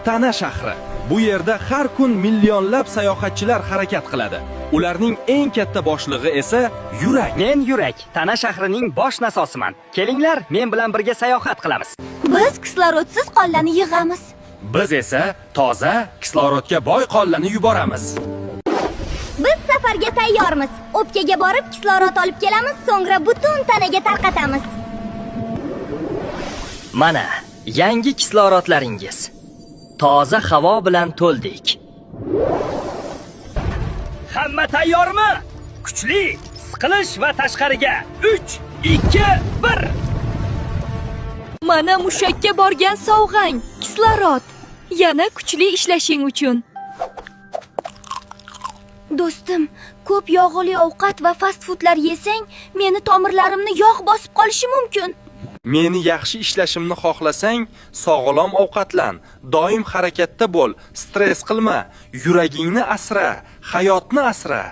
Tana shahri. Bu yerda har kun millionlab sayohatchilar harakat qiladi. Ularning eng katta boshlig'i esa Yurak. Men Yurak, Tana shahrining bosh nasosiman. Kelinglar, men bilan birga sayohat qilamiz. Biz kislorodsiz qonlarni yig'amiz. Biz esa toza, kislorodga boy qonlarni yuboramiz. Biz safarga tayyormiz. O'pkaga borib kislorod olib kelamiz, so'ngra butun tanaga tarqatamiz. Mana, yangi kislorodlaringiz. Toza havo bilan to'ldik. Hamma tayyormi? Kuchli, siqilish va tashqariga. 3, 2, 1. Mana mushakka borgan sovg'ang, kislorod. Yana kuchli ishlashing uchun. Do'stim, ko'p yog'li ovqat va fast foodlar yesang, meni tomirlarimni yog' bosib qolishi mumkin. Meni yaxshi ishlashimni xohlasang, sog'lom ovqatlan, doim harakatda bo'l, stress qilma, yuragingni asra, hayotni asra.